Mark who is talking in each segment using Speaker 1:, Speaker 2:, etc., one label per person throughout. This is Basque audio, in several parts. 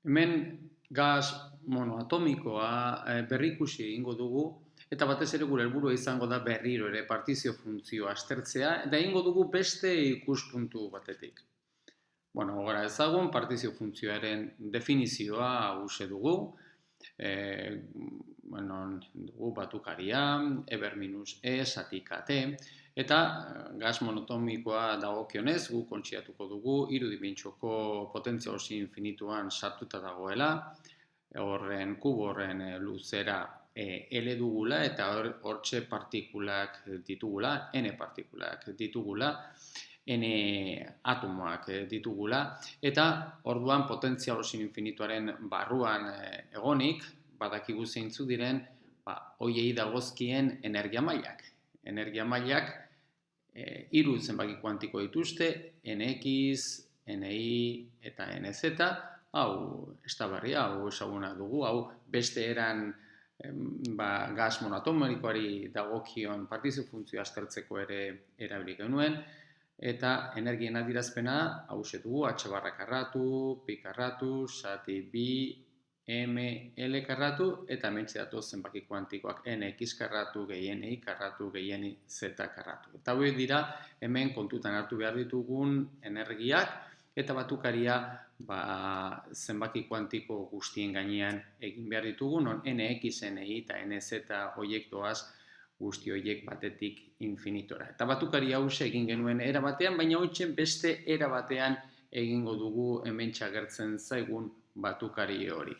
Speaker 1: Hemen gas monoatomikoa berrikusi egingo dugu, eta batez ere gure helburua izango da berriro ere partizio funtzioa aztertzea, eta egingo dugu beste ikuspuntu batetik. Gora ezagun, partizio funtzioaren definizioa hause dugu, dugu batukaria, eber minus e, zatika t, eta gas monotomikoa dagokionez, gu kontsiatuko dugu, irudimentxoko potentzia osi infinituan sartuta dagoela, horren kubo horren luzera L dugula, eta hortxe partikulak ditugula, N partikulak ditugula, N atomoak ditugula, eta orduan potentzia osi infinituaren barruan egonik, badakigu zeintzu diren, hoiei dagozkien energia mailak. Energia mailak hiru zenbaki kuantiko dituzte, NX, NI eta NZ, hau ez da berria, hau ezaguna dugu, hau beste eran gas monoatomikoari dagokion partizio funtzioa aztertzeko ere erabili genuen, eta energien adierazpena hause dugu, H barra karratu, pi karratu, zati bi, M, L karratu, eta hementxe datoz zenbaki kuantikoak NX karratu, gehi NI karratu, gehi Z karratu. Eta hauek dira hemen kontutan hartu behar ditugun energiak, eta batukaria zenbaki kuantiko guztien gainean egin behar ditugu, non NX, NI eta NZ horiek doaz guzti horiek batetik infinitora. Eta batukari hause egin genuen era batean, baina hoitzen beste era batean egingo dugu hementxe agertzen zaigun batukari hori.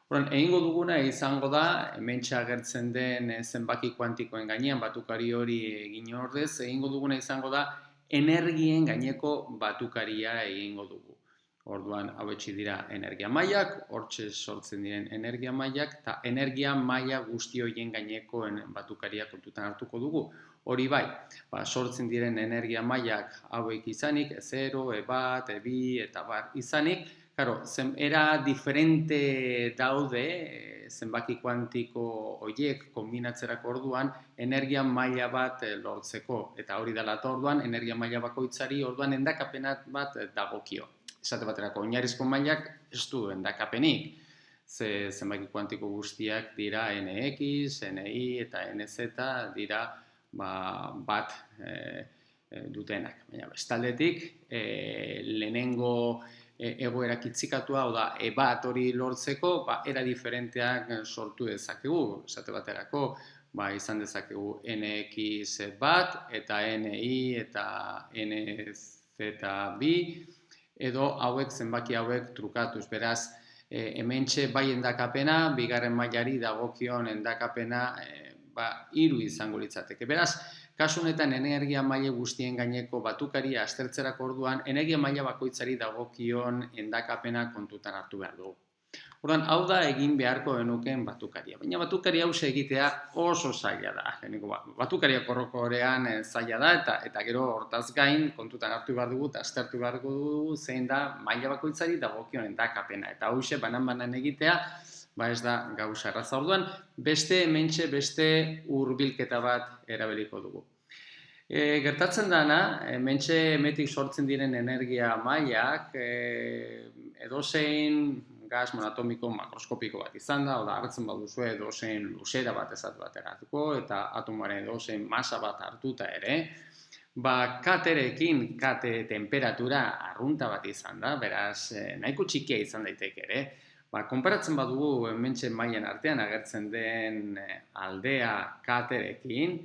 Speaker 1: Egingo duguna izango da, hementxe agertzen den zenbaki kuantikoen gainean batukari hori egin ordez, egingo duguna izango da energien gaineko batukaria egingo dugu. Orduan, hauetxi dira energia mailak, hortxe sortzen diren energia mailak, eta energia maila guzti horien gaineko batukaria kontutan hartuko dugu. Hori bai, sortzen diren energia mailak hauek izanik, E0, E1, E2 eta bar izanik, era diferente daude zenbaki kuantiko horiek kombinatzerako orduan energia maila bat lortzeko. Eta hori dela eta orduan energia maila bakoitzari orduan endakapenat bat dagokio. Esate baterako, oinarrizko mailak ez du endakapenik. Zenbaki kuantiko guztiak dira NX, NI eta NZ dira bat dutenak. Baina bestaldetik, lehenengo egoerak itzikatua, hau da, bat hori lortzeko, era diferenteak sortu dezakegu. Esate baterako, izan dezakegu NX bat, eta NI eta NZ bi, edo hauek zenbaki hauek trukatuz. Beraz, hementxe bai endakapena, bigarren mailari dagokion endakapena 3 izango litzateke. Beraz, kasu honetan energia maila guztien gaineko batukaria aztertzerako orduan, energia maila bakoitzari dagokion endakapena kontutan hartu behar dugu. Orduan, hau da egin beharko genuken batukaria. Baina batukaria hause egitea oso zaila da. Batukaria korrokorean zaila da, eta gero hortaz gain kontutan hartu behar dugu, eta aztertu behar dugu zein da maila bakoitzari dagokion endakapena. Eta hause banan-banan egitea, ez da gauza erraza. Orduan, hementxe beste hurbilketa bat erabiliko dugu. Gertatzen dana, hementxe hemetik sortzen diren energia mailak, edozein gas monoatomiko makroskopiko bat izan da, oda hartzen baduzu edozein luzera bat ezatu bateratuko, eta atomoaren edozein masa bat hartuta ere, katerekin, kate temperatura arrunta bat izan da, beraz, nahiko txikia izan daiteke ere, konparatzen badugu hementxe mailen artean agertzen den aldea katerekin,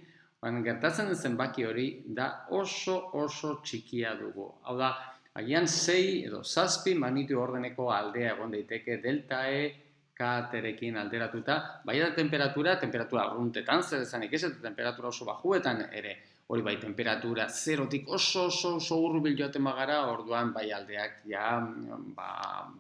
Speaker 1: gertatzen den zenbaki hori da oso txikia dugu. Hau da, agian 6 edo 7 magnitu ordeneko aldea egon daiteke delta E katerekin alderatuta, bai da temperatura arruntetan, zer esanik ez, eta temperatura oso bajuetan ere, hori bai temperatura zerotik oso hurbil joaten bagara, orduan bai aldeak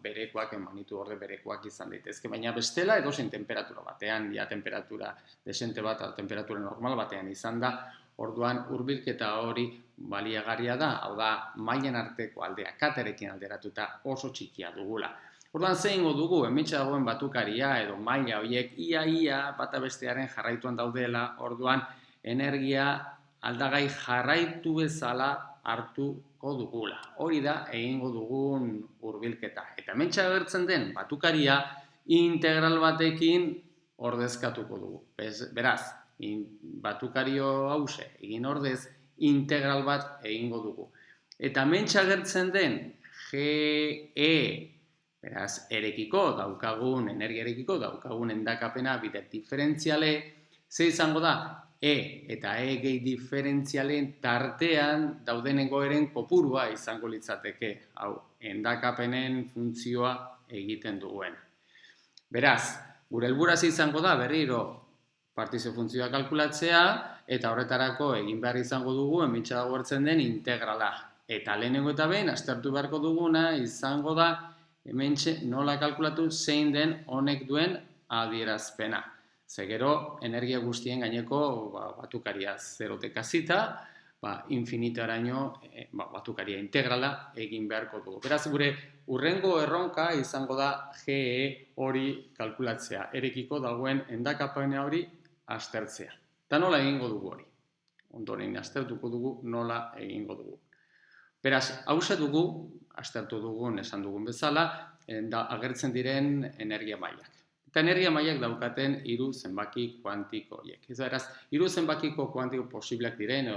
Speaker 1: berekoak, magnitu orde berekoak izan daitezke, baina bestela edozein temperatura batean, temperatura desente bat, temperatura normal batean izan da, orduan hurbilketa hori baliagarria da, hau da, mailen arteko aldea katerekin alderatuta oso txikia dugula. Orduan zeingo dugu, hementxe dagoen batukaria edo maila horiek ia bata bestearen jarraituan daudela, orduan energia aldagai jarraitu bezala hartuko dugula. Hori da egingo dugun hurbilketa. Eta hementxe agertzen den batukaria integral batekin ordezkatuko dugu. Beraz, batukario hause egin ordez integral bat egingo dugu. Eta hementxe agertzen den GE, beraz, erekiko daukagun, energiarekiko daukagun endakapena bide diferentziale, ze izango da? E eta E gehi diferentzialen tartean dauden egoeren kopurua izango litzateke, hau, endakapenen funtzioa egiten duen. Beraz, gure helburua izango da berriro partizio funtzioa kalkulatzea eta horretarako egin behar izango dugu hementxe dagoertzen den integrala. Eta lehenengo eta behin aztertu beharko duguna izango da hementxe nola kalkulatu zein den honek duen adierazpena. Ze gero, energia guztien gaineko batukaria zerotek hasita, infinitaraino batukaria integrala egin beharko dugu. Beraz, gure hurrengo erronka izango da GE hori kalkulatzea, erekiko dagoen endakapena hori aztertzea. Eta nola egingo dugu hori? Ondoren aztertuko dugu nola egingo dugu. Beraz, hauxe dugu, aztertu dugun, esan dugun bezala, agertzen diren energia mailak. Eta energia mailak daukaten hiru zenbaki kuantiko horiek. Beraz, hiru zenbakiko kuantiko posibleak diren,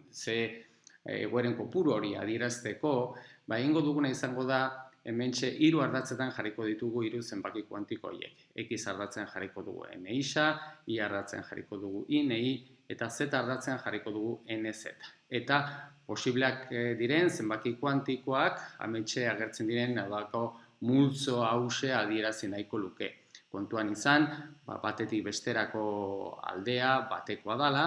Speaker 1: ze egoeren kopuru hori adierazteko, egingo duguna izango da, hementxe hiru ardatzetan jarriko ditugu hiru zenbaki kuantiko horiek. X ardatzen jarriko dugu NI-xa, Y ardatzen jarriko dugu INI, eta Z ardatzen jarriko dugu NZ. Eta posibleak diren zenbaki kuantikoak, hementxe agertzen diren multzo hause adierazi nahiko luke. Kontuan izan, batetik besterako aldea batekoa dala,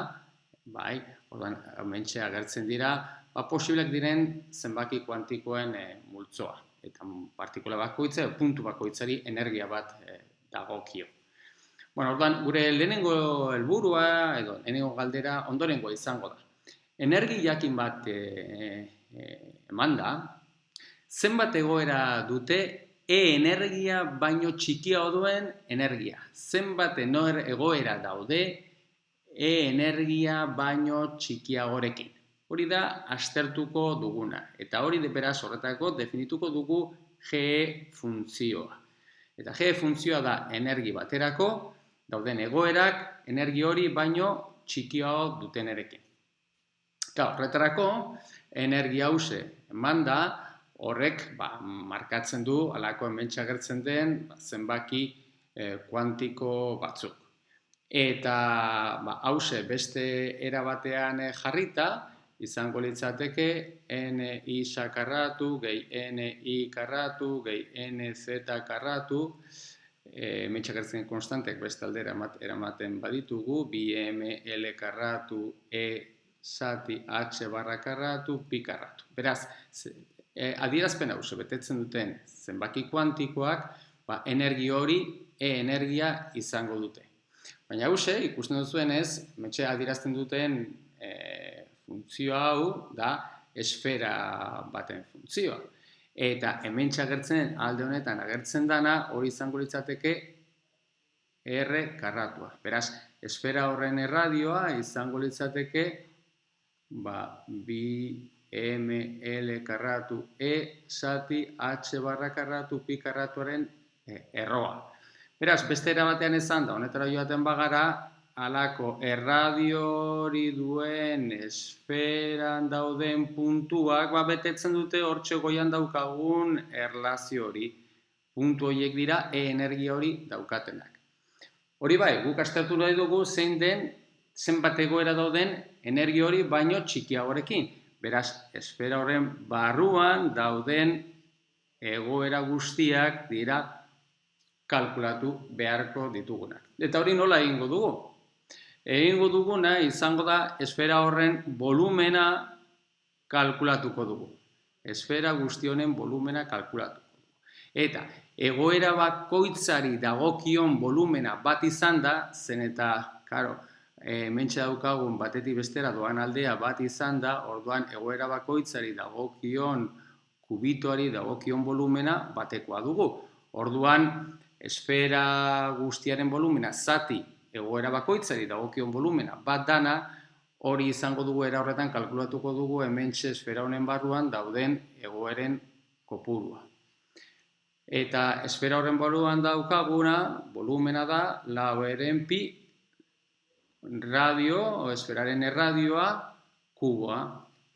Speaker 1: hementxe agertzen dira, posibleak diren zenbaki kuantikoen multzoa. Eta partikula bakoitza, puntu bakoitzari energia bat dagokio. Gure lehenengo helburua edo lehenengo galdera ondorengoa izango da. Energia jakin bat eman da, zenbat egoera dute energia baino txikiago duen energia. Zenbat egoera daude energia baino txikiagorekin. Hori da aztertuko duguna. Eta hori beraz horretako definituko dugu GE funtzioa. Eta GE funtzioa da energi baterako dauden egoerak energi hori baino txikiago dutenerekin. Horretarako energia hause eman da, horrek markatzen du halako hementxe agertzen den zenbaki kuantiko batzuk. Eta hause beste era batean jarrita, izango litzateke NI sakarratu, gehi NI karratu, gehi NZ karratu, hementxe agertzen konstantek beste aldera eramaten baditugu, 2mL karratu, E zati H barra karratu, pi karratu. Beraz, adierazpen hause betetzen duten zenbaki kuantikoak, energia hori energia izango dute. Baina hause, ikusten duzuenez, hementxe adierazten duten funtzio hau da esfera baten funtzioa. Eta hementxe agertzen alde honetan agertzen dana hori izango litzateke R karratua. Beraz, esfera horren erradioa izango litzateke 2mL karratu E zati H barra karratu pi karratuaren erroa. Beraz, beste era batean esan da, honetara joaten bagara, halako erradio hori duen esferan dauden puntuak betetzen dute hortxe goian daukagun erlazio hori. Puntu horiek dira energia hori daukatenak. Hori guk aztertu nahi dugu zein den zenbat egoera dauden energia hori baino txikiagorekin. Beraz, esfera horren barruan dauden egoera guztiak dira kalkulatu beharko ditugunak. Eta hori nola egingo dugu? Egingo duguna izango da esfera horren volumena kalkulatuko dugu. Esfera guzti honen volumena kalkulatuko dugu. Eta egoera bakoitzari dagokion volumena bat izan da, zen eta, hementxe daukagun batetik bestera doan aldea bat izan da, orduan egoera bakoitzari dagokion kubitoari dagokion volumena batekoa dugu. Orduan, esfera guztiaren volumena zati egoera bakoitzari dagokion volumena bat dana, Hori izango dugu era horretan kalkulatuko dugu hementxe esfera honen barruan dauden egoeren kopurua. Eta esfera horren barruan daukaguna, volumena da, laueren pi radio, o esferaren erradioa, kuboa.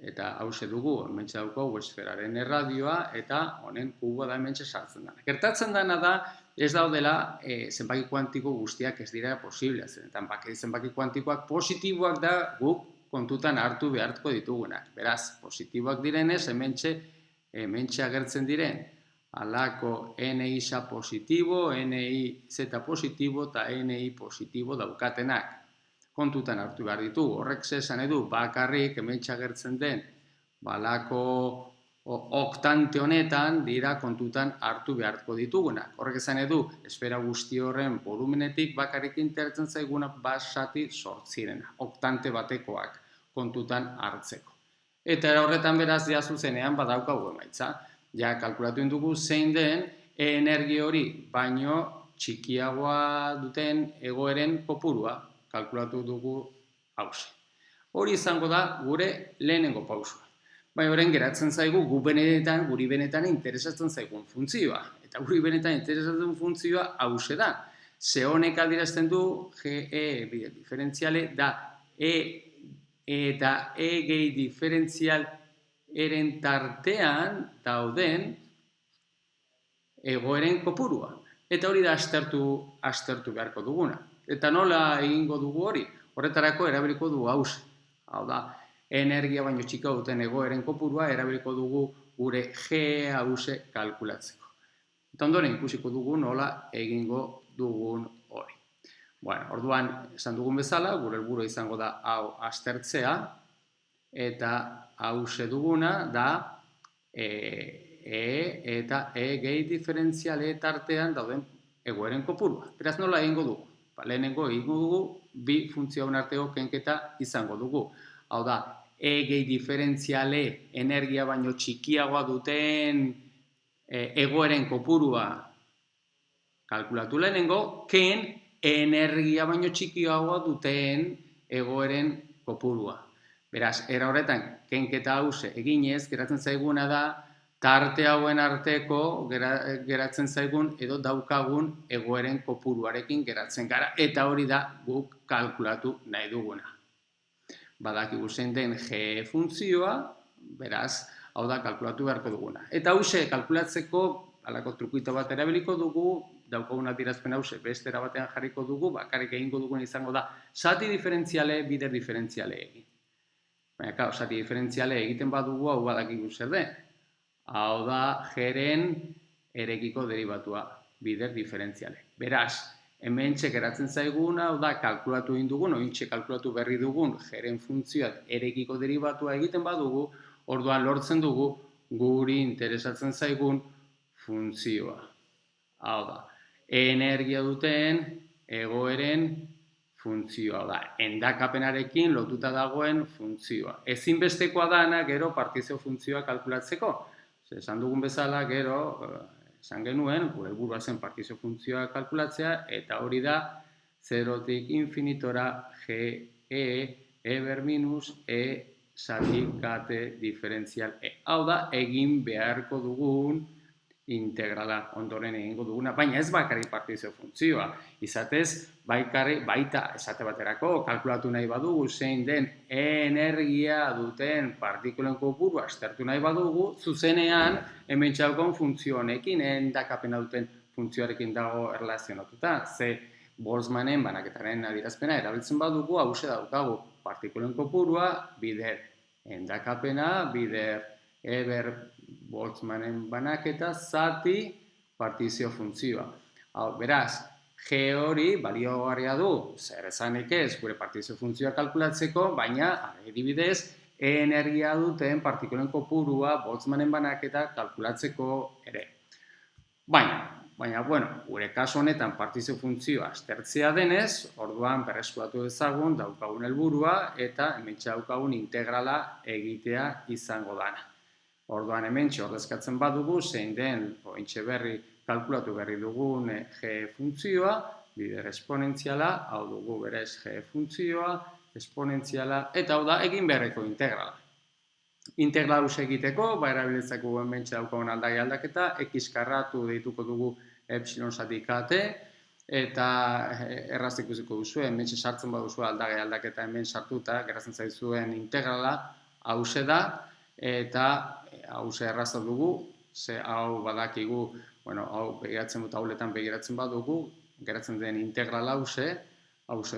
Speaker 1: Eta hause dugu, hementxe daukagu esferaren erradioa, eta honen kuboa da hementxe sartzen dena. Gertatzen dena da, ez daudela zenbaki kuantiko guztiak ez dira posiblea. Zenbaki kuantikoak positiboak da guk kontutan hartu behartuko ditugunak. Beraz, positiboak direnez, hementxe agertzen diren, halako NI-sa positibo, NI-Z positibo eta NI positibo daukatenak. Kontutan hartu behar ditugu. Horrek esan edu, bakarrik hementxe agertzen den, balako oktante honetan dira kontutan hartu behartuko ditugunak. Horrek esan edu, esfera guzti horren volumenetik bakarrik interesatzen zaiguna basati sortzirena, oktante batekoak kontutan hartzeko. Eta horretan beraz ja zuzenean badaukagu emaitza. Ja kalkulatu dugu zein den energi hori baino txikiagoa duten egoeren kopurua kalkulatu dugu hause. Hori izango da gure lehenengo pausua. Baina horren geratzen zaigu guri benetan interesatzen zaigun funtzioa. Eta guri benetan interesatzen funtzioa hause da. Ze honek adierazten du GE bide diferentziale da eta gehi diferentzial eren tartean dauden egoeren kopurua. Eta hori da aztertu beharko duguna. Eta nola egingo dugu hori? Horretarako erabiliko dugu hause. Hau da, energia baino txika duten egoeren kopurua erabiliko dugu gure G hause kalkulatzeko. Eta ondoren ikusiko dugu nola egingo dugun hori. Bueno, orduan, esan dugun bezala, gure helburua izango da hau aztertzea, eta hause duguna da eta gehi diferentziale tartean dauden egoeren kopurua. Beraz, nola egingo dugu? Lehenengo egingo dugu, bi funtzioen arteko kenketa izango dugu. Hau da, gehi diferentziale energia baino txikiagoa duten egoeren kopurua kalkulatu lehenengo, ken energia baino txikiagoa duten egoeren kopurua. Beraz, era horretan, kenketa hause eginez, geratzen zaiguna da, tarte hauen arteko geratzen zaigun edo daukagun egoeren kopuruarekin geratzen gara. Eta hori da guk kalkulatu nahi duguna. Badakigu zein den G funtzioa, beraz, hau da kalkulatu beharko duguna. Eta hause kalkulatzeko, halako trukuito bat erabiliko dugu, daukagun adierazpen hause bestera batean jarriko dugu, bakarrik egingo dugun izango da, zati diferentziale, bider diferentziale egin. Baina, zati diferentziale egiten badugu, hau badakigu zer den. Hau da, G-ren erekiko deribatua, bider diferentziale. Beraz, hementxe geratzen zaiguna, hau da, kalkulatu egin dugun, ointxe kalkulatu berri dugun, G-ren funtzioak erekiko deribatua egiten badugu, orduan lortzen dugu, guri interesatzen zaigun funtzioa. Hau da, energia duten egoeren funtzioa da, endakapenarekin lotuta dagoen funtzioa. Ezinbestekoa dana gero partizio funtzioa kalkulatzeko. Esan dugun bezala gero, esan genuen, gure helburua zen partizio funtzioa kalkulatzea, eta hori da, zerotik infinitora GE ber minus zati kate diferentzial E. Hau da, egin beharko dugun integrala ondoren egingo duguna, baina ez bakarrik partizio funtzioa. Izatez, baita esate baterako, kalkulatu nahi badugu, zein den energia duten partikulen kopuru aztertu nahi badugu, zuzenean hemen txaukon funtzio honekin, endakapena duten funtzioarekin dago erlazionatuta. Ze Boltzmannen banaketaren adierazpena erabiltzen badugu, hause daukagu partikulen kopurua, bider endakapena, bider eber Boltzmannen banaketa, zati partizio funtzioa. Beraz, G hori baliogarria du, zer esanik ez gure partizio funtzioa kalkulatzeko, baina, adibidez, energia duten partikulen kopurua Boltzmannen banaketa kalkulatzeko ere. Baina, gure kasu honetan partizio funtzioa aztertzea denez, orduan berreskuratu dezagun daukagun helburua eta hementxe daukagun integrala egitea izango dana. Orduan hementxe ordezkatzen badugu, zein den ointxe berri kalkulatu berri dugun G funtzioa, bider esponentziala, hau dugu berez G funtzioa, esponentziala, eta hau da egin beharreko integrala. Integral hau egiteko, erabiltzeko hementxe daukagun aldagai aldaketa, x karratu deituko dugu epsilon zati kt, eta erraz ikusiko duzu, hementxe sartzen baduzu aldagai aldaketa hemen sartuta, geratzen zaizuen integrala, hause da, eta hause erraza dugu, ze hau badakigu, hau begiratzen dut hauletan begiratzen badugu, geratzen den integral hause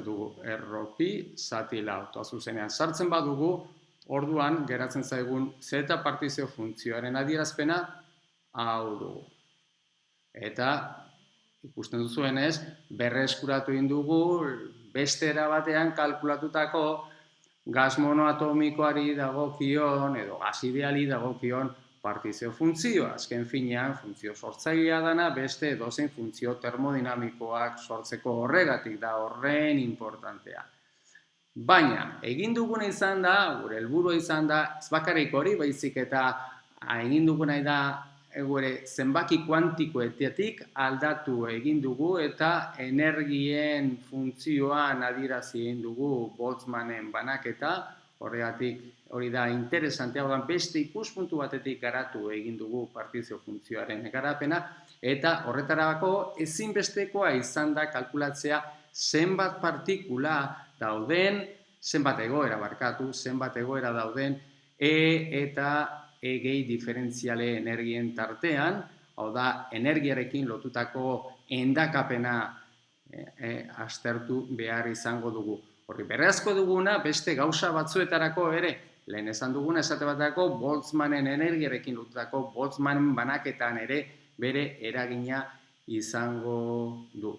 Speaker 1: dugu, erropi zati lau. Eta zuzenean sartzen badugu, orduan geratzen zaigun zeta partizio funtzioaren adierazpena hau dugu. Eta ikusten duzuenez, berreskuratu dugu beste era batean kalkulatutako gas monoatomikoari dagokion edo gas ideali dagokion partizio funtzioa. Azken finean, funtzio sortzailea dana beste edozein funtzio termodinamikoak sortzeko horregatik da horren importantea. Baina, egin duguna izan da, gure helburua izan da, ez bakarrik hori, baizik eta egin duguna da, gure zenbaki kuantikoetatik aldatu egin dugu eta energien funtzioan adierazi egin dugu Boltzmannen banaketa, horregatik hori da interesantea, beste ikuspuntu batetik garatu egin dugu partizio funtzioaren garapena, eta horretarako ezinbestekoa izan da kalkulatzea zenbat partikula dauden, zenbat egoera dauden eta gehi diferentziale energien tartean, hau da, energiarekin lotutako endakapena aztertu behar izango dugu. Horri berrazko duguna beste gauza batzuetarako ere, lehen esan duguna esate baterako Boltzmannen energiarekin lotutako Boltzmannen banaketan ere bere eragina izango du.